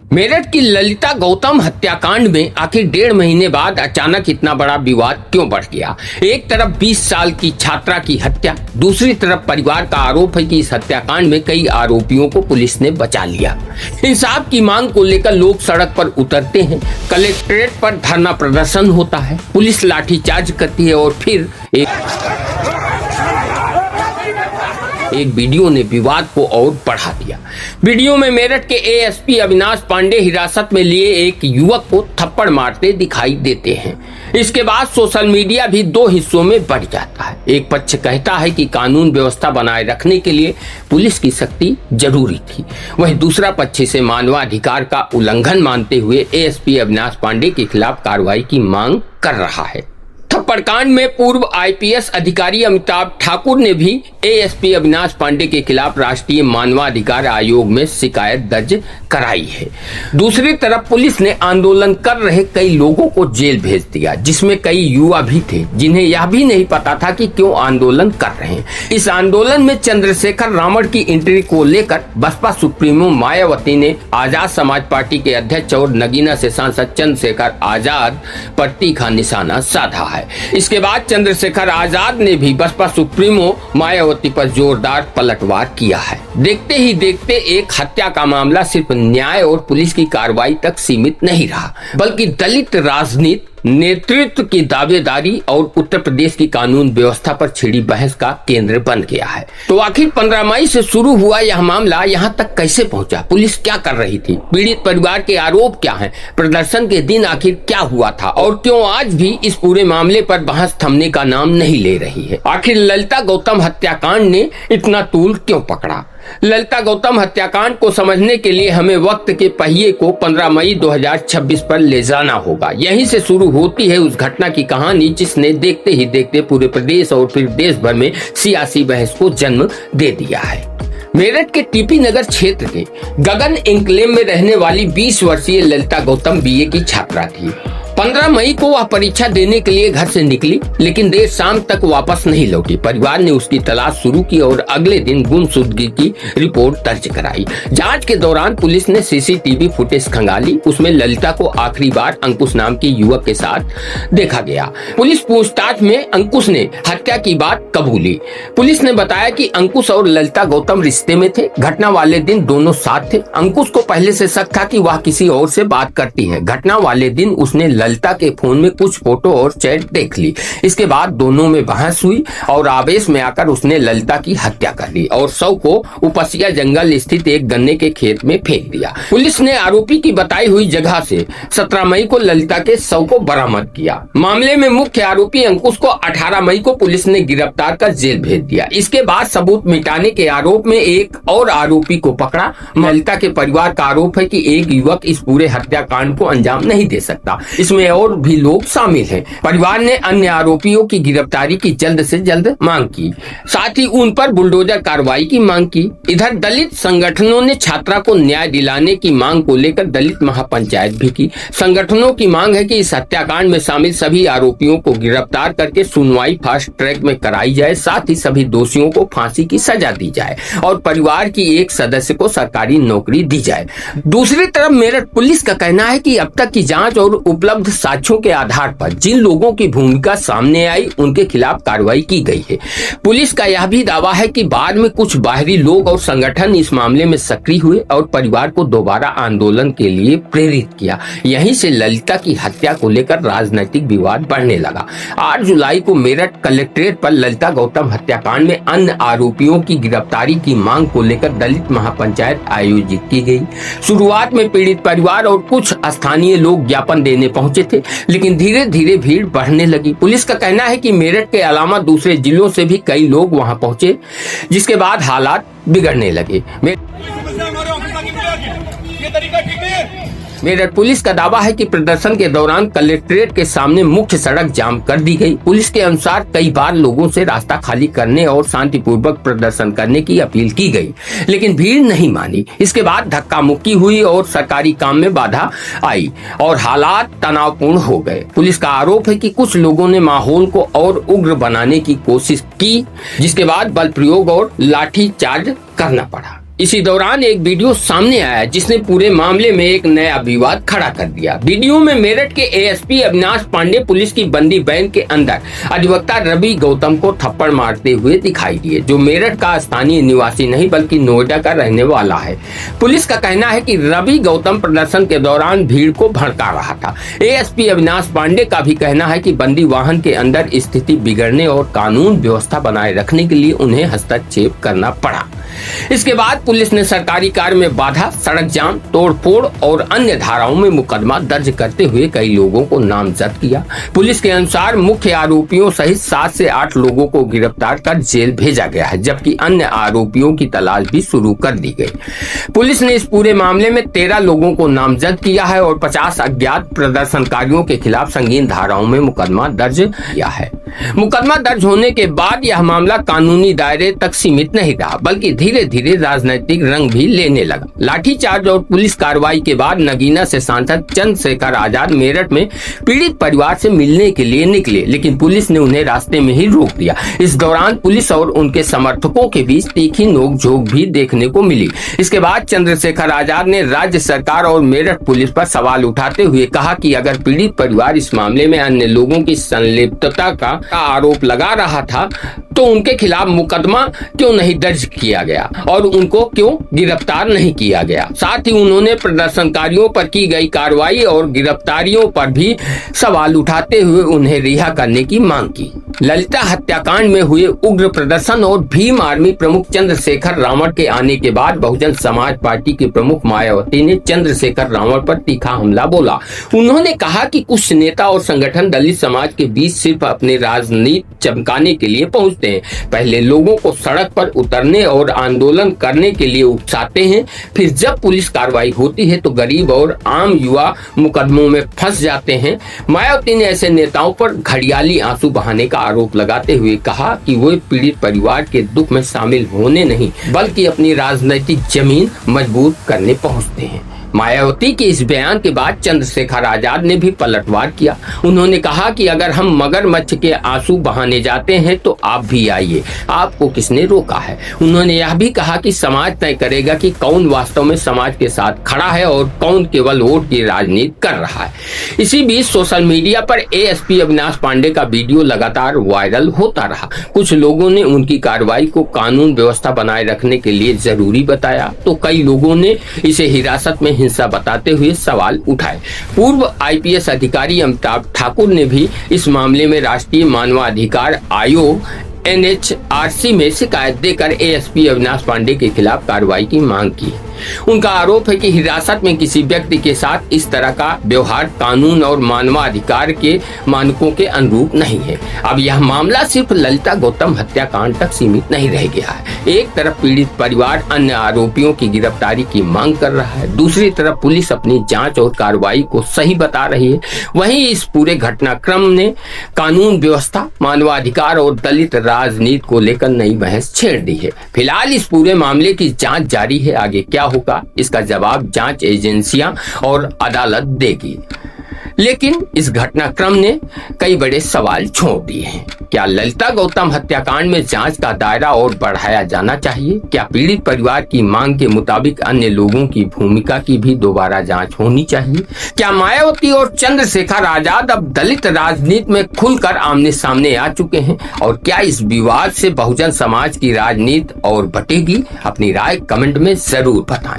मेरठ की ललिता गौतम हत्याकांड में आखिर 1.5 महीने बाद अचानक इतना बड़ा विवाद क्यों बढ़ गया। एक तरफ 20 साल की छात्रा की हत्या, दूसरी तरफ परिवार का आरोप है कि इस हत्याकांड में कई आरोपियों को पुलिस ने बचा लिया। इंसाफ की मांग को लेकर लोग सड़क पर उतरते हैं, कलेक्ट्रेट पर धरना प्रदर्शन होता है, पुलिस लाठीचार्ज करती है और फिर एक वीडियो ने विवाद को और बढ़ा दिया। वीडियो में मेरठ के एएसपी अविनाश पांडे हिरासत में लिए एक युवक को थप्पड़ मारते दिखाई देते हैं। इसके बाद सोशल मीडिया भी 2 हिस्सों में बढ़ जाता है। एक पक्ष कहता है कि कानून व्यवस्था बनाए रखने के लिए पुलिस की सख्ती जरूरी थी, वहीं दूसरा पक्ष इसे मानवाधिकार का उल्लंघन मानते हुए एएसपी अविनाश पांडे के खिलाफ कार्रवाई की मांग कर रहा है। थप्पड़ कांड में पूर्व आईपीएस अधिकारी अमिताभ ठाकुर ने भी एएसपी अविनाश पांडे के खिलाफ राष्ट्रीय मानवाधिकार आयोग में शिकायत दर्ज कराई है। दूसरी तरफ पुलिस ने आंदोलन कर रहे कई लोगों को जेल भेज दिया, जिसमें कई युवा भी थे जिन्हें यह भी नहीं पता था कि क्यों आंदोलन कर रहे हैं। इस आंदोलन में चंद्रशेखर रावण की एंट्री को लेकर बसपा सुप्रीमो मायावती ने आजाद समाज पार्टी के अध्यक्ष और नगीना से सांसद चंद्रशेखर आजाद पर तीखा निशाना साधा है। इसके बाद चंद्रशेखर आजाद ने भी बसपा सुप्रीमो मायावती पर जोरदार पलटवार किया है। देखते ही देखते एक हत्या का मामला सिर्फ न्याय और पुलिस की कार्रवाई तक सीमित नहीं रहा, बल्कि दलित राजनीति, नेतृत्व की दावेदारी और उत्तर प्रदेश की कानून व्यवस्था पर छिड़ी बहस का केंद्र बन गया है। तो आखिर 15 मई से शुरू हुआ यह मामला यहाँ तक कैसे पहुँचा? पुलिस क्या कर रही थी? पीड़ित परिवार के आरोप क्या हैं? प्रदर्शन के दिन आखिर क्या हुआ था और क्यों आज भी इस पूरे मामले पर बहस थमने का नाम नहीं ले रही है? आखिर ललिता गौतम हत्याकांड ने इतना तूल क्यों पकड़ा? ललिता गौतम हत्याकांड को समझने के लिए हमें वक्त के पहिए को 15 मई 2026 पर ले जाना होगा। यहीं से शुरू होती है उस घटना की कहानी जिसने देखते ही देखते पूरे प्रदेश और फिर देश भर में सियासी बहस को जन्म दे दिया है। मेरठ के टीपी नगर क्षेत्र के गगन एन्क्लेव में रहने वाली 20 वर्षीय ललिता गौतम बीए की छात्रा थी। 15 मई को वह परीक्षा देने के लिए घर से निकली, लेकिन देर शाम तक वापस नहीं लौटी। परिवार ने उसकी तलाश शुरू की और अगले दिन गुमशुदगी की रिपोर्ट दर्ज कराई। जांच के दौरान पुलिस ने सीसीटीवी फुटेज खंगाली। उसमें ललिता को आखिरी बार अंकुश नाम के युवक के साथ देखा गया। पुलिस पूछताछ में अंकुश ने हत्या की बात कबूली। पुलिस ने बताया कि अंकुश और ललिता गौतम रिश्ते में थे। घटना वाले दिन दोनों साथ थे। अंकुश को पहले से शक था कि वह किसी और से बात करती है। घटना वाले दिन उसने ललिता के फोन में कुछ फोटो और चैट देख ली। इसके बाद दोनों में बहस हुई और आवेश में आकर उसने ललिता की हत्या कर दी और शव को उपसिया जंगल स्थित एक गन्ने के खेत में फेंक दिया। पुलिस ने आरोपी की बताई हुई जगह से 17 मई को ललिता के शव को बरामद किया। मामले में मुख्य आरोपी अंकुश को 18 मई को पुलिस ने गिरफ्तार कर जेल भेज दिया। इसके बाद सबूत मिटाने के आरोप में एक और आरोपी को पकड़ा। ललिता के परिवार का आरोप है कि एक युवक इस पूरे हत्याकांड को अंजाम नहीं दे सकता, इसमें और भी लोग शामिल हैं। परिवार ने अन्य आरोपियों की गिरफ्तारी की जल्द से जल्द मांग की, साथ ही उन पर बुलडोजर कार्रवाई की मांग की। इधर दलित संगठनों ने छात्रा को न्याय दिलाने की मांग को लेकर दलित महापंचायत भी की। संगठनों की मांग है कि इस हत्याकांड में शामिल सभी आरोपियों को गिरफ्तार करके सुनवाई फास्ट ट्रैक में कराई जाए, साथ ही सभी दोषियों को फांसी की सजा दी जाए और परिवार की एक सदस्य को सरकारी नौकरी दी जाए। दूसरी तरफ मेरठ पुलिस का कहना है कि अब तक की जांच और उपलब्ध साक्ष्यों के आधार पर जिन लोगों की भूमिका सामने आई उनके खिलाफ कार्रवाई की गई है। पुलिस का यह भी दावा है कि बाद में कुछ बाहरी लोग और संगठन इस मामले में सक्रिय हुए और परिवार को दोबारा आंदोलन के लिए प्रेरित किया। यहीं से ललिता की हत्या को लेकर राजनीतिक विवाद बढ़ने लगा। 8 जुलाई को मेरठ कलेक्ट्रेट पर ललिता गौतम हत्याकांड में अन्य आरोपियों की गिरफ्तारी की मांग को लेकर दलित महापंचायत आयोजित की गई। शुरुआत में पीड़ित परिवार और कुछ स्थानीय लोग ज्ञापन देने पहुंचे थे, लेकिन धीरे धीरे भीड़ बढ़ने लगी। पुलिस का कहना है कि मेरठ के अलावा दूसरे जिलों से भी कई लोग वहां पहुंचे, जिसके बाद हालात बिगड़ने लगे। मेरठ पुलिस का दावा है कि प्रदर्शन के दौरान कलेक्ट्रेट के सामने मुख्य सड़क जाम कर दी गई। पुलिस के अनुसार कई बार लोगों से रास्ता खाली करने और शांतिपूर्वक प्रदर्शन करने की अपील की गई, लेकिन भीड़ नहीं मानी। इसके बाद धक्का मुक्की हुई और सरकारी काम में बाधा आई और हालात तनावपूर्ण हो गए। पुलिस का आरोप है कि कुछ लोगों ने माहौल को और उग्र बनाने की कोशिश की, जिसके बाद बल प्रयोग और लाठी चार्ज करना पड़ा। इसी दौरान एक वीडियो सामने आया जिसने पूरे मामले में एक नया विवाद खड़ा कर दिया। वीडियो में मेरठ के एएसपी अविनाश पांडे पुलिस की बंदी वैन के अंदर अधिवक्ता रवि गौतम को थप्पड़ मारते हुए दिखाई दिए, जो मेरठ का स्थानीय निवासी नहीं बल्कि नोएडा का रहने वाला है। पुलिस का कहना है कि रवि गौतम प्रदर्शन के दौरान भीड़ को भड़का रहा था। एएसपी अविनाश पांडे का भी कहना है कि बंदी वाहन के अंदर स्थिति बिगड़ने और कानून व्यवस्था बनाए रखने के लिए उन्हें हस्तक्षेप करना पड़ा। इसके बाद पुलिस ने सरकारी कार्य में बाधा, सड़क जाम, तोड़फोड़ और अन्य धाराओं में मुकदमा दर्ज करते हुए कई लोगों को नामजद किया। पुलिस के अनुसार मुख्य आरोपियों सहित 7 से 8 लोगों को गिरफ्तार कर जेल भेजा गया है, जबकि अन्य आरोपियों की तलाश भी शुरू कर दी गई। पुलिस ने इस पूरे मामले में 13 लोगों को नामजद किया है और 50 अज्ञात प्रदर्शनकारियों के खिलाफ संगीन धाराओं में मुकदमा दर्ज किया है। मुकदमा दर्ज होने के बाद यह मामला कानूनी दायरे तक सीमित नहीं रहा, बल्कि धीरे धीरे राजनीतिक रंग भी लेने लगा। लाठीचार्ज और पुलिस कार्रवाई के बाद नगीना से सांसद चंद्रशेखर आजाद मेरठ में पीड़ित परिवार से मिलने के लिए निकले, लेकिन पुलिस ने उन्हें रास्ते में ही रोक दिया। इस दौरान पुलिस और उनके समर्थकों के बीच तीखी नोकझोंक भी देखने को मिली। इसके बाद चंद्रशेखर आजाद ने राज्य सरकार और मेरठ पुलिस पर सवाल उठाते हुए कहा कि अगर पीड़ित परिवार इस मामले में अन्य लोगों की संलिप्तता का आरोप लगा रहा था तो उनके खिलाफ मुकदमा क्यों नहीं दर्ज किया गया और उनको क्यों गिरफ्तार नहीं किया गया। साथ ही उन्होंने प्रदर्शनकारियों पर की गई कार्रवाई और गिरफ्तारियों पर भी सवाल उठाते हुए उन्हें रिहा करने की मांग की। ललिता हत्याकांड में हुए उग्र प्रदर्शन और भीम आर्मी प्रमुख चंद्रशेखर रावण के आने के बाद बहुजन समाज पार्टी के प्रमुख मायावती ने चंद्रशेखर रावण पर तीखा हमला बोला। उन्होंने कहा कि कुछ नेता और संगठन दलित समाज के बीच सिर्फ अपने राजनीति चमकाने के लिए पहुंचते हैं। पहले लोगों को सड़क पर उतरने और आंदोलन करने के लिए उकसाते हैं, फिर जब पुलिस कार्रवाई होती है तो गरीब और आम युवा मुकदमों में फंस जाते हैं। मायावती ने ऐसे नेताओं पर घड़ियाली आंसू बहाने का आरोप लगाते हुए कहा कि वे पीड़ित परिवार के दुख में शामिल होने नहीं बल्कि अपनी राजनीतिक जमीन मजबूत करने पहुंचते हैं। मायावती के इस बयान के बाद चंद्रशेखर आजाद ने भी पलटवार किया। उन्होंने कहा कि अगर हम मगरमच्छ के आंसू बहाने जाते हैं तो आप भी आइए, आपको किसने रोका है। उन्होंने यह भी कहा कि समाज तय करेगा कि कौन वास्तव में समाज के साथ खड़ा है और कौन केवल वोट की राजनीति कर रहा है। इसी बीच सोशल मीडिया पर एएसपी अविनाश पांडे का वीडियो लगातार वायरल होता रहा। कुछ लोगों ने उनकी कार्रवाई को कानून व्यवस्था बनाए रखने के लिए जरूरी बताया तो कई लोगों ने इसे हिरासत में हिंसा बताते हुए सवाल उठाए। पूर्व आईपीएस अधिकारी अमिताभ ठाकुर ने भी इस मामले में राष्ट्रीय मानवाधिकार आयोग NHRC में शिकायत देकर एएसपी अविनाश पांडे के खिलाफ कार्रवाई की मांग की। उनका आरोप है कि हिरासत में किसी व्यक्ति के साथ इस तरह का व्यवहार कानून और मानवाधिकार के मानकों के अनुरूप नहीं है। अब यह मामला सिर्फ ललिता गौतम हत्याकांड तक सीमित नहीं रह गया है। एक तरफ पीड़ित परिवार अन्य आरोपियों की गिरफ्तारी की मांग कर रहा है, दूसरी तरफ पुलिस अपनी जांच और कार्रवाई को सही बता रही है। वहीं इस पूरे घटनाक्रम ने कानून व्यवस्था, मानवाधिकार और दलित राजनीति को लेकर नई बहस छेड़ दी है। फिलहाल इस पूरे मामले की जांच जारी है। आगे क्या होगा इसका जवाब जांच एजेंसियां और अदालत देगी। लेकिन इस घटनाक्रम ने कई बड़े सवाल छोड़ दिए हैं। क्या ललिता गौतम हत्याकांड में जांच का दायरा और बढ़ाया जाना चाहिए? क्या पीड़ित परिवार की मांग के मुताबिक अन्य लोगों की भूमिका की भी दोबारा जांच होनी चाहिए? क्या मायावती और चंद्रशेखर आजाद अब दलित राजनीति में खुलकर आमने सामने आ चुके हैं? और क्या इस विवाद से बहुजन समाज की राजनीति और बटेगी? अपनी राय कमेंट में जरूर बताएं।